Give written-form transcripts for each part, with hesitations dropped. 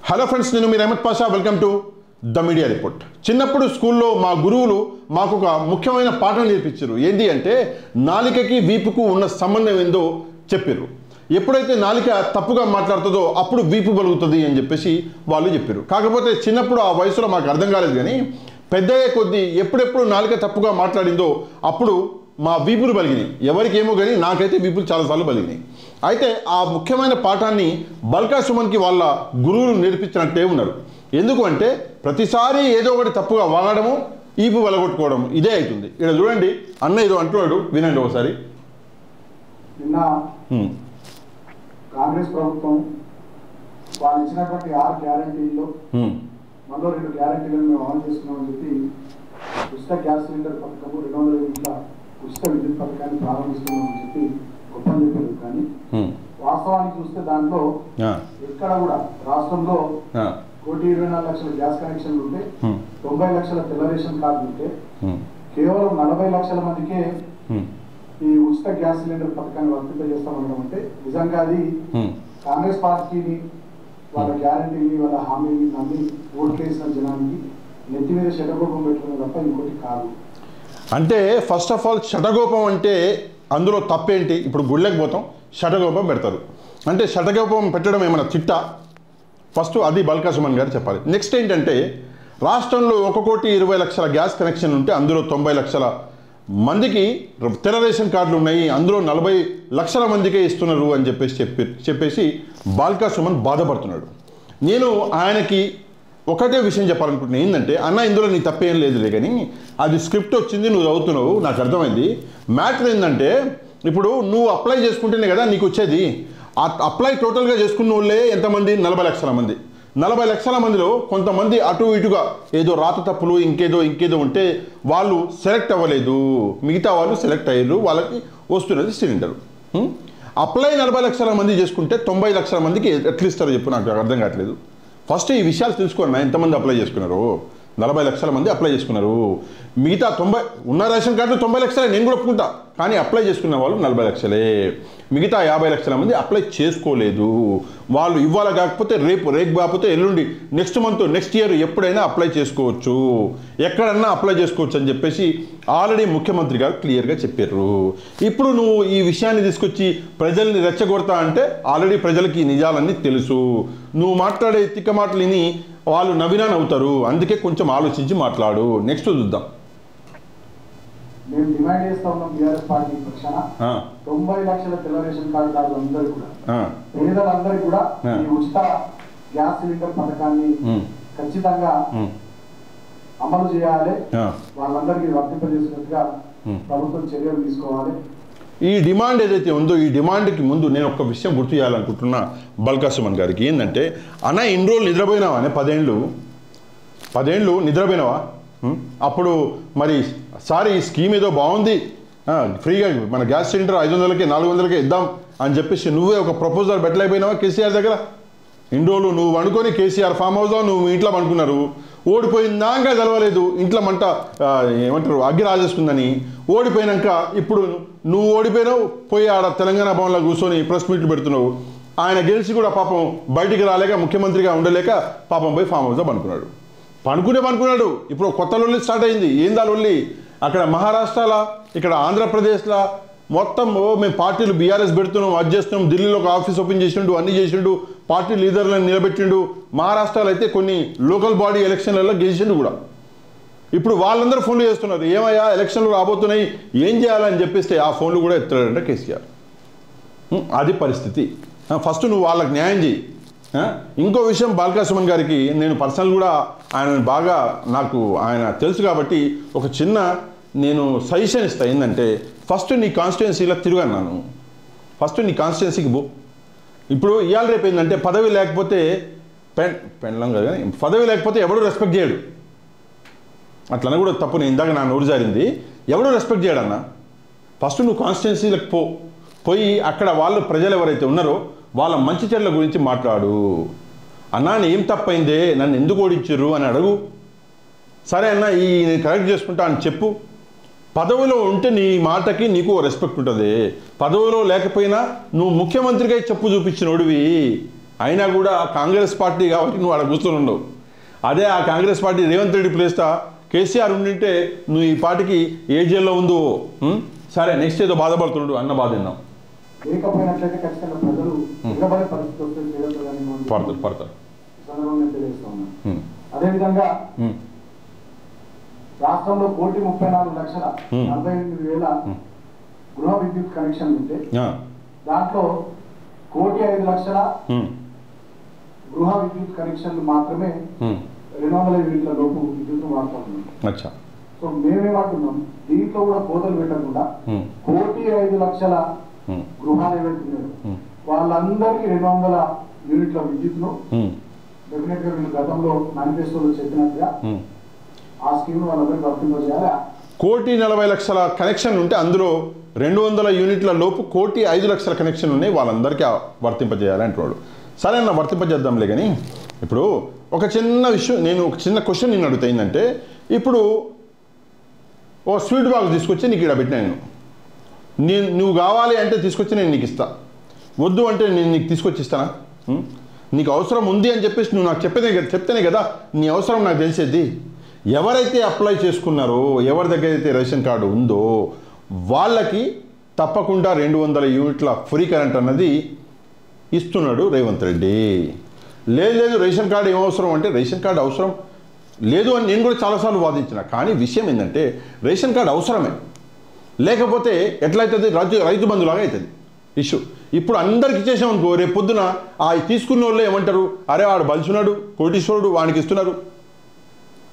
Hello friends, నేను మీ Ahmed Pasha. Welcome to the media report. చిన్నప్పుడు స్కూల్లో మా గురువులు మాకు ఒక ముఖ్యమైన పాఠం నేర్పించారు. ఏంటి అంటే నాలికకి వీపుకు ఉన్న సంబంధం ఏందో చెప్పారు. ఎప్పుడైతే నాలిక తప్పుగా మాట్లాడుతుందో అప్పుడు వీపు బలుగుతుంది అని చెప్పేసి వాళ్ళు చెప్పారు. కాకపోతే చిన్నప్పుడు ఆ వయసులో మాకు అర్థం కాలేదు, కానీ పెద్దయ్యే కొద్దీ ఎప్పుడెప్పుడు నాలిక తప్పుగా మాట్లాడిందో అప్పుడు మా వీపులు బలిగినాయి. ఎవరికి ఏమో కానీ నాకైతే వీపులు చాలాసార్లు బలిగినాయి. అయితే ఆ ముఖ్యమైన పాఠాన్ని బల్కా సుమన్కి వాళ్ళ గురువులు నేర్పించినట్టే ఉన్నారు. ఎందుకు అంటే ప్రతిసారి ఏదో ఒకటి తప్పుగా వాగడము, ఈపు వలగొట్టుకోవడం ఇదే అవుతుంది. ఇక్కడ చూడండి, అన్న ఏదో అంటున్నాడు, వినండి ఒకసారి. నిన్న కాంగ్రెస్ ప్రభుత్వం వాళ్ళు ఇచ్చినటువంటి 6 గ్యారంటీల్లో మనలో 2 గ్యారంటీలను మేము అమలు చేస్తున్నామని చెప్పి ఉచిత గ్యాస్ సిలిండర్ పథకము, 200 యూనిట్ల ఉచిత విద్యుత్ పథకాన్ని ప్రారంభిస్తున్నామని చెప్పి గొప్పని చెప్పారు. కానీ వాస్తవానికి చూస్తే దాంట్లో ఎక్కడ కూడా రాష్ట్రంలో 1,24,00,000 గ్యాస్ కనెక్షన్లు ఉంటే 90 లక్షల తెల్ల రేషన్ కార్డులు ఉంటే కేవలం 40 లక్షల మందికే ఈ ఉచిత గ్యాస్ సిలిండర్ పథకాన్ని వర్తింపజేస్తామనడం అంటే నిజంగా అది కాంగ్రెస్ పార్టీని వాళ్ళ గ్యారంటీని వాళ్ళ హామీని నమ్మి ఓట్లేసిన జనానికి నెత్తి మీద శటగోపం పెట్టుకునే తప్ప ఇంకోటి కాదు. అంటే ఫస్ట్ ఆఫ్ ఆల్ శటగోపం అంటే అందులో తప్పేంటి? ఇప్పుడు గుళ్ళకి పోతాం, శటగోపం పెడతారు. అంటే శటగోపం పెట్టడం ఏమైనా తిట్టా? ఫస్ట్ అది బల్కా సుమన్ గారు చెప్పాలి. నెక్స్ట్ ఏంటంటే రాష్ట్రంలో 1,20,00,000 గ్యాస్ కనెక్షన్ ఉంటే అందులో 90 లక్షల మందికి తెల్ల రేషన్ కార్డులు ఉన్నాయి, అందులో 40 లక్షల మందికే ఇస్తున్నారు అని చెప్పేసి బల్కా సుమన్ బాధపడుతున్నాడు. నేను ఆయనకి ఒకటే విషయం చెప్పాలనుకుంటున్నాను. ఏంటంటే అన్న, ఇందులో నీ తప్పేం లేదులే, కానీ అది స్క్రిప్ట్ వచ్చింది, నువ్వు చదువుతున్నావు, నాకు అర్థమైంది. మ్యాటర్ ఏంటంటే ఇప్పుడు నువ్వు అప్లై చేసుకుంటేనే కదా నీకు వచ్చేది. అప్లై టోటల్గా చేసుకున్న వాళ్ళే ఎంతమంది? 40 లక్షల మంది. 40 లక్షల మందిలో కొంతమంది అటు ఇటుగా ఏదో రాత తప్పులు ఇంకేదో ఉంటే వాళ్ళు సెలెక్ట్ అవ్వలేదు, మిగతా వాళ్ళు సెలెక్ట్ అయ్యారు, వాళ్ళకి వస్తున్నది సిలిండర్. అప్లై 40 లక్షల మంది చేసుకుంటే 90 లక్షల మందికి ఎట్లా ఇస్తారో చెప్పు, నాకు అర్థం కావట్లేదు. ఫస్ట్ ఈ విషయాలు తెలుసుకోండి. ఎంతమంది అప్లై చేసుకున్నారు? 40 లక్షల మంది అప్లై చేసుకున్నారు. మిగతా 90 ఉన్న రేషన్ కార్డులు 90 లక్షలే, నేను కూడా ఒప్పుకుంటా. కానీ అప్లై చేసుకున్న వాళ్ళు 40 లక్షలే. మిగతా 50 లక్షల మంది అప్లై చేసుకోలేదు. వాళ్ళు ఇవాళ కాకపోతే రేపు కాకపోతే ఎల్లుండి, నెక్స్ట్ మంత్, నెక్స్ట్ ఇయర్ ఎప్పుడైనా అప్లై చేసుకోవచ్చు, ఎక్కడన్నా అప్లై చేసుకోవచ్చు అని చెప్పేసి ఆల్రెడీ ముఖ్యమంత్రి గారు క్లియర్గా చెప్పారు. ఇప్పుడు నువ్వు ఈ విషయాన్ని తీసుకొచ్చి ప్రజల్ని రెచ్చగొడతా అంటే ఆల్రెడీ ప్రజలకి ఈ నిజాలన్నీ తెలుసు. నువ్వు మాట్లాడే తిక్క మాటలు విని వాళ్ళు నవ్వుతారు. అందుకే కొంచెం ఆలోచించి మాట్లాడు. నెక్స్ట్ చూద్దాం. మేము డిమాండ్ చేస్తా ఉన్నాం బీఆర్ఎస్ పార్టీ పక్షాన 90 లక్షల తెల్ల రేషన్ కార్డుదారులందరూ కూడా, పేదలందరికీ కూడా ఈ ఉచిత గ్యాస్ సిలిండర్ పథకాన్ని ఖచ్చితంగా అమలు చేయాలి, వాళ్ళందరికీ వర్తింపజేసినట్టుగా ప్రభుత్వం చర్యలు తీసుకోవాలి. ఈ డిమాండ్ ఏదైతే ఉందో ఈ డిమాండ్కి ముందు నేను ఒక విషయం గుర్తు చేయాలనుకుంటున్నా బల్కా సుమన్ గారికి. ఏంటంటే అన్న, ఇన్ని రోజులు నిద్రపోయినావా? 10 ఏళ్ళు నిద్రపోయినావా? అప్పుడు మరి సారీ ఈ స్కీమ్ ఏదో బాగుంది, ఫ్రీగా మన గ్యాస్ సిలిండర్ 500కే 400కే ఇద్దాం అని చెప్పేసి నువ్వే ఒక ప్రపోజల్ పెట్టలేకపోయినావా కేసీఆర్ దగ్గర? ఇన్ని రోజులు నువ్వు వండుకొని కేసీఆర్ ఫామ్ హౌస్లో నువ్వు ఇంట్లో వండుకున్నారు, ఓడిపోయిందాక తెలవలేదు, ఇంట్లో మంట ఏమంటారు అగ్గి రాజేసుకుందని. ఓడిపోయినాక ఇప్పుడు నువ్వు ఓడిపోయినావు, పోయి ఆడ తెలంగాణ భవన్లో కూర్చొని ప్రెస్ మీట్లు పెడుతున్నావు. ఆయన గెలిచి కూడా పాపం బయటికి రాలేక, ముఖ్యమంత్రిగా ఉండలేక పాపం పోయి ఫామ్ హౌస్లో పనుకున్నాడు. ఇప్పుడు కొత్త లొల్లి స్టార్ట్ అయింది. ఏందా లొల్లి? అక్కడ మహారాష్ట్రలో, ఇక్కడ ఆంధ్రప్రదేశ్లో మొత్తం మేము పార్టీలు బీఆర్ఎస్ పెడుతున్నాం, అది చేస్తున్నాం, ఢిల్లీలో ఒక ఆఫీస్ ఓపెన్ చేసిండు, అన్ని చేసిండు, పార్టీ లీడర్లను నిలబెట్టిండు. మహారాష్ట్రలో అయితే కొన్ని లోకల్ బాడీ ఎలక్షన్లలో గెలిచిండు కూడా. ఇప్పుడు వాళ్ళందరూ ఫోన్లు చేస్తున్నారు, ఏమయ్యా ఎలక్షన్లు రాబోతున్నాయి, ఏం చేయాలని చెప్పేస్తే ఆ ఫోన్లు కూడా ఎత్తాడంట కేసీఆర్. అది పరిస్థితి. ఫస్ట్ నువ్వు వాళ్ళకి న్యాయం చేయి. ఇంకో విషయం, బల్కా సుమన్ గారికి నేను పర్సనల్ కూడా ఆయన బాగా నాకు ఆయన తెలుసు కాబట్టి ఒక చిన్న నేను సజెషన్ ఇస్తాను. ఏంటంటే ఫస్ట్ నీ కాన్స్టిట్యున్సీలో తిరుగన్నాను, ఫస్ట్ నీ కాన్స్టిట్యున్సీకి పో. ఇప్పుడు ఇవాళ రేపు ఏంటంటే పదవి లేకపోతే పెండ్లం కదా, కానీ పదవి లేకపోతే ఎవడూ రెస్పెక్ట్ చేయడు. అట్లనే కూడా తప్పు, నేను ఇందాక నా నోరు జారింది, ఎవడూ రెస్పెక్ట్ చేయడన్నా. ఫస్ట్ నువ్వు కాన్స్టిట్యున్సీలకు పోయి అక్కడ వాళ్ళు ప్రజలు ఎవరైతే ఉన్నారో వాళ్ళ మంచి చెడ్ల గురించి మాట్లాడు. అన్నా ఏం తప్పైందే, నన్ను ఎందుకు ఓడించారు అని అడుగు. సరే అన్న, నేను కరెక్ట్ చేసుకుంటా అని చెప్పు. పదవిలో ఉంటే నీ మాటకి నీకు రెస్పెక్ట్ ఉంటుంది. పదవిలో లేకపోయినా నువ్వు ముఖ్యమంత్రిగా చెప్పు చూపించినోడివి, అయినా కూడా కాంగ్రెస్ పార్టీ కాబట్టి నువ్వు అక్కడ కూర్చొని ఉండవు. అదే ఆ కాంగ్రెస్ పార్టీ రేవంత్ రెడ్డి ప్లేస్తా కేసీఆర్ ఉండింటే నువ్వు ఈ పార్టీకి ఏ జైల్లో ఉందో సరే నెక్స్ట్ ఏదో బాధపడుతున్నాడు అన్న బాధ విన్నాం. లేకపోయినట్లయితే ఖచ్చితంగా ప్రజలు నిలబడే పరిస్థితి వస్తుంది పడతారు. తెలియజేస్తా ఉన్నాను. అదేవిధంగా రాష్ట్రంలో 1,34,48,000 గృహ విద్యుత్ కనెక్షన్ ఉంటే దాంట్లో 1,05,00,000 గృహ విద్యుత్ కనెక్షన్లు మాత్రమే 200 యూనిట్ల లోపు విద్యుత్ వాడుతున్నాం. సో మేమేమంటున్నాం, దీంట్లో కూడా కోతలు పెట్టకుండా 1,05,00,000 గృహాలు ఏవైతున్నాయో వాళ్ళందరికీ 200 యూనిట్ల విద్యుత్ను డెఫినెట్ గా వీళ్ళు గతంలో మేనిఫెస్టోలో చెప్పినట్టుగా ఆ స్కీమ్ వాళ్ళందరికీ వర్తింపజేయాలి. 1,40,00,000 కనెక్షన్ ఉంటే అందులో 200 యూనిట్ల లోపు 1,05,00,000 కనెక్షన్ ఉన్నాయి, వాళ్ళందరికీ వర్తింపజేయాలి అంటున్నాడు. సరే అన్న వర్తింపజేద్దాంలే. కానీ ఇప్పుడు ఒక చిన్న విషయం, నేను ఒక చిన్న క్వశ్చన్ నేను అడుగుతా. ఏంటంటే ఇప్పుడు ఓ స్వీట్ బాక్స్ తీసుకొచ్చి నీకు ఇక్కడ పెట్టినా, నువ్వు కావాలి అంటే తీసుకొచ్చి నేను నీకు ఇస్తా, వద్దు అంటే నేను నీకు తీసుకొచ్చి ఇస్తానా? నీకు అవసరం ఉంది అని చెప్పేసి నువ్వు నాకు చెప్తేనే కదా నీ అవసరం నాకు తెలిసేది. ఎవరైతే అప్లై చేసుకున్నారో, ఎవరి దగ్గర అయితే రేషన్ కార్డు ఉందో వాళ్ళకి తప్పకుండా 200 యూనిట్ల ఫ్రీ కరెంట్ అన్నది ఇస్తున్నాడు రేవంత్ రెడ్డి. లేదు రేషన్ కార్డు ఏమవసరం అంటే రేషన్ కార్డు అవసరం లేదు అని నేను కూడా చాలాసార్లు వాదించిన. కానీ విషయం ఏంటంటే రేషన్ కార్డు అవసరమే, లేకపోతే ఎట్లయితుంది రైతు బంధులాగా అవుతుంది ఇష్యూ. ఇప్పుడు అందరికి ఇచ్చేసామనుకో, రేపు పొద్దున ఆ తీసుకున్న వాళ్ళే ఏమంటారు, అరే వాడు బలిచున్నాడు కోటీశ్వరుడు వానికి ఇస్తున్నారు,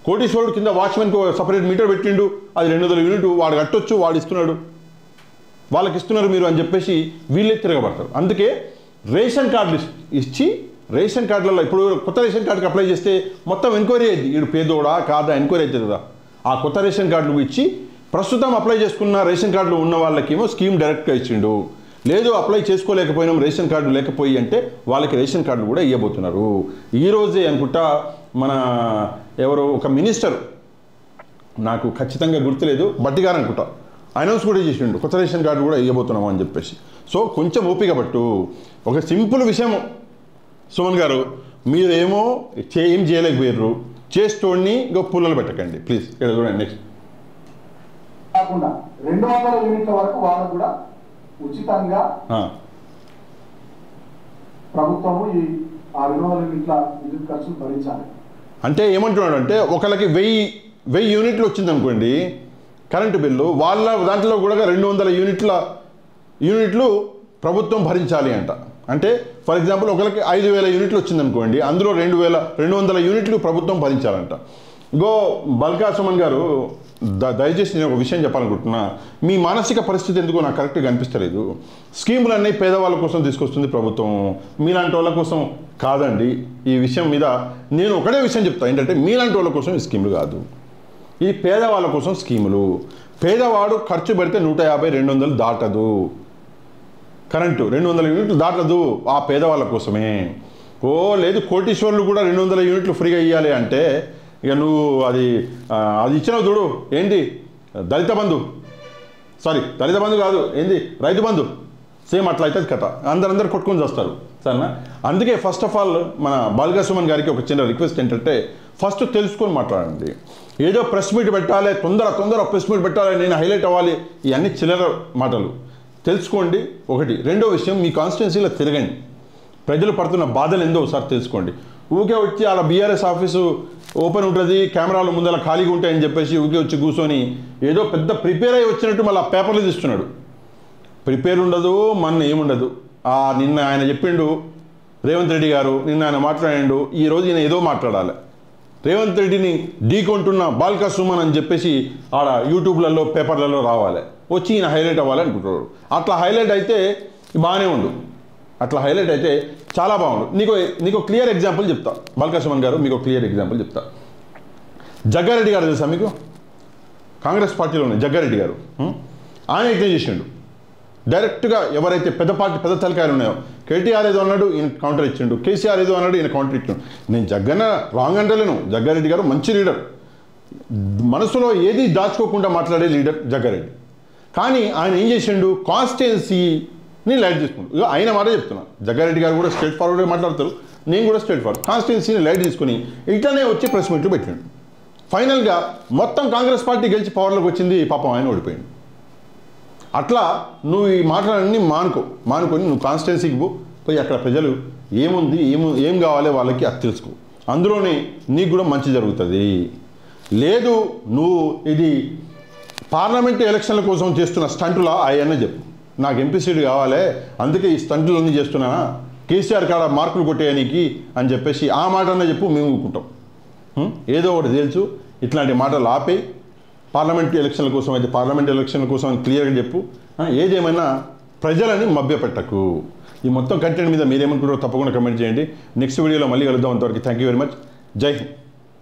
కోటీశ్వరుడు కింద వాచ్మెన్కి సపరేట్ మీటర్ పెట్టిండు, అది 200 యూనిట్ వాడు కట్టొచ్చు, వాడు ఇస్తున్నాడు, వాళ్ళకి ఇస్తున్నారు మీరు అని చెప్పేసి వీళ్ళే తిరగబడతారు. అందుకే రేషన్ కార్డులు ఇచ్చి రేషన్ కార్డులలో ఇప్పుడు కొత్త రేషన్ కార్డుకి అప్లై చేస్తే మొత్తం ఎంక్వైరీ అయ్యింది, వీడు పేదోడా కాదా ఎంక్వైరీ అవుతుంది కదా. ఆ కొత్త రేషన్ కార్డులు ఇచ్చి ప్రస్తుతం అప్లై చేసుకున్న రేషన్ కార్డులు ఉన్న వాళ్ళకేమో స్కీమ్ డైరెక్ట్గా ఇచ్చిండు. లేదు అప్లై చేసుకోలేకపోయినాం రేషన్ కార్డు లేకపోయి అంటే వాళ్ళకి రేషన్ కార్డులు కూడా ఇవ్వబోతున్నారు. ఈరోజే అనుకుంటా మన ఎవరో ఒక మినిస్టర్, నాకు ఖచ్చితంగా గుర్తులేదు, బట్టిగారు అనుకుంటా, అనౌన్స్ కూడా చేసిండు కొత్త రేషన్ కార్డు కూడా ఇవ్వబోతున్నాము అని చెప్పేసి. సో కొంచెం ఓపిక పట్టు. ఒక సింపుల్ విషయం సుమన్ గారు, మీరేమో ఏం చేయలేకపోయారు, చేస్తోడిని ఇంకో పుల్లలు పెట్టకండి ప్లీజ్. ఇక్కడ చూడండి నెక్స్ట్ కాకుండా 200 యూనిట్ల వరకు వాళ్ళకు కూడా ఉచితంగా ప్రభుత్వము ఈ 200 యూనిట్ల విద్యుత్ ఖర్చును భరించాలి. అంటే ఏమంటున్నాడు అంటే ఒకళ్ళకి 1000 యూనిట్లు వచ్చింది అనుకోండి కరెంటు బిల్లు, వాళ్ళ దాంట్లో కూడా 200 యూనిట్లు ప్రభుత్వం భరించాలి అంట. అంటే ఫర్ ఎగ్జాంపుల్ ఒకరికి 5,000 యూనిట్లు వచ్చిందనుకోండి, అందులో 200 యూనిట్లు ప్రభుత్వం భరించాలంట. ఇంకో బల్కా సుమన్ గారు, దయచేసి నేను ఒక విషయం చెప్పాలనుకుంటున్నా. మీ మానసిక పరిస్థితి ఎందుకో నాకు కరెక్ట్గా అనిపిస్తలేదు. స్కీములన్నీ పేదవాళ్ళ కోసం తీసుకొస్తుంది ప్రభుత్వం, మీలాంటి వాళ్ళ కోసం కాదండి. ఈ విషయం మీద నేను ఒకటే విషయం చెప్తాను, ఏంటంటే మీలాంటి వాళ్ళ కోసం ఈ స్కీములు కాదు, ఇది పేదవాళ్ళ కోసం స్కీములు. పేదవాడు ఖర్చు పెడితే 150-200 దాటదు, కరెంటు 200 యూనిట్లు దాటదు, ఆ పేదవాళ్ళ కోసమే. ఓ లేదు కోటీశ్వర్లు కూడా 200 యూనిట్లు ఫ్రీగా ఇవ్వాలి అంటే ఇక నువ్వు అది ఇచ్చినావు చూడు, ఏంటి దళిత బంధు కాదు, ఏంది రైతు బంధు, సేమ్ అట్లా అవుతుంది కథ. అందరూ కొట్టుకొని చేస్తారు సరేనా. అందుకే ఫస్ట్ ఆఫ్ ఆల్ మన బాల్కా సుమన్ గారికి ఒక చిన్న రిక్వెస్ట్ ఏంటంటే ఫస్ట్ తెలుసుకొని మాట్లాడండి. ఏదో ప్రెస్ మీట్ పెట్టాలి, తొందర ప్రెస్ మీట్ పెట్టాలి, నేను హైలైట్ అవ్వాలి, ఇవన్నీ చిల్లర మాటలు. తెలుసుకోండి ఒకటి. రెండో విషయం, మీ కాన్స్టిట్యున్సీలో తిరగండి, ప్రజలు పడుతున్న బాధలు ఏందో ఒకసారి తెలుసుకోండి. ఊకే వచ్చి అలా బీఆర్ఎస్ ఆఫీసు ఓపెన్ ఉంటుంది, కెమెరాలు ముందర ఖాళీగా ఉంటాయని చెప్పేసి ఊకే వచ్చి కూర్చొని ఏదో పెద్ద ప్రిపేర్ అయ్యి వచ్చినట్టు మళ్ళీ పేపర్లు తీస్తున్నాడు. ప్రిపేర్ ఉండదు, మన ఏముండదు. నిన్న ఆయన చెప్పిండు రేవంత్ రెడ్డి గారు, నిన్న ఆయన మాట్లాడిండు, ఈరోజు ఈయన ఏదో మాట్లాడాలి. రేవంత్ రెడ్డిని ఢీకొంటున్న బాల్కా సుమన్ అని చెప్పేసి ఆడ యూట్యూబ్లలో పేపర్లలో రావాలి, వచ్చి ఈయన హైలైట్ అవ్వాలి అనుకుంటున్నాడు. అట్లా హైలైట్ అయితే బాగానే ఉండు, అట్లా హైలైట్ అయితే చాలా బాగుండు. నీకు క్లియర్ ఎగ్జాంపుల్ చెప్తా బాల్కా సుమన్ గారు, మీకు క్లియర్ ఎగ్జాంపుల్ చెప్తా. జగ్గారెడ్డి గారు తెలుసా మీకు? కాంగ్రెస్ పార్టీలో ఉన్నాయి జగ్గారెడ్డి గారు. ఆయన ఎట్లా చేసిండు, డైరెక్ట్గా ఎవరైతే పెద్ద పార్టీ పెద్ద తలకాయలు ఉన్నాయో, కేటీఆర్ ఏదో అన్నాడు ఈయన కౌంటర్ ఇచ్చిండు, కేసీఆర్ ఏదో అన్నాడు ఈయన కౌంటర్ ఇచ్చిండు. నేను జగ్గన్న రాంగ్ అంటలేను, జగ్గారెడ్డి గారు మంచి లీడర్, మనసులో ఏది దాచుకోకుండా మాట్లాడే లీడర్ జగ్గారెడ్డి. కానీ ఆయన ఏం చేసిండు, కాన్స్టిట్యున్సీ నేను లైట్ తీసుకుంటాను. ఇక ఆయన మాట చెప్తున్నా, జగ్గారెడ్డి గారు కూడా స్ట్రైట్ ఫార్వర్డ్గా మాట్లాడతారు, నేను కూడా స్ట్రైట్ ఫార్వర్డ్. కాన్స్టిట్యున్సీని లైట్ తీసుకుని ఇట్లానే వచ్చి ప్రెస్ మీట్లు పెట్టాడు. ఫైనల్గా మొత్తం కాంగ్రెస్ పార్టీ గెలిచి పవర్లోకి వచ్చింది, పాపం ఆయన ఓడిపోయాడు. అట్లా నువ్వు ఈ మాటలన్నీ మానుకొని నువ్వు కాన్స్టిట్యున్సీకి పోయి అక్కడ ప్రజలు ఏముంది ఏం కావాలి వాళ్ళకి అది తెలుసుకో, అందులోనే నీకు కూడా మంచి జరుగుతుంది. లేదు నువ్వు ఇది పార్లమెంటు ఎలక్షన్ల కోసం చేస్తున్న స్టంటులా అవన్నీ చెప్పు, నాకు ఎంపీ సీట్ కావాలి అందుకే ఈ స్టంటులన్నీ చేస్తున్నానా, కేసీఆర్ కాడ మార్కులు కొట్టేయడానికి అని చెప్పేసి ఆ మాటనే చెప్పు, మేము ఊరుకుంటాం. ఏదో ఒకటి తెలుసు, ఇట్లాంటి మాటలు ఆపే. పార్లమెంట్ ఎలక్షన్ల కోసం అయితే పార్లమెంట్ ఎలక్షన్ల కోసం అని క్లియర్గా చెప్పు. ఏదేమైనా ప్రజలని మభ్యపెట్టకు. ఈ మొత్తం కంటెంట్ మీద మీరేమనుకుంటారో తప్పకుండా కమెంట్ చేయండి. నెక్స్ట్ వీడియోలో మళ్ళీ కలుద్దాం. అంతవరకు థ్యాంక్ యూ వెరీ మచ్. జై హింద్.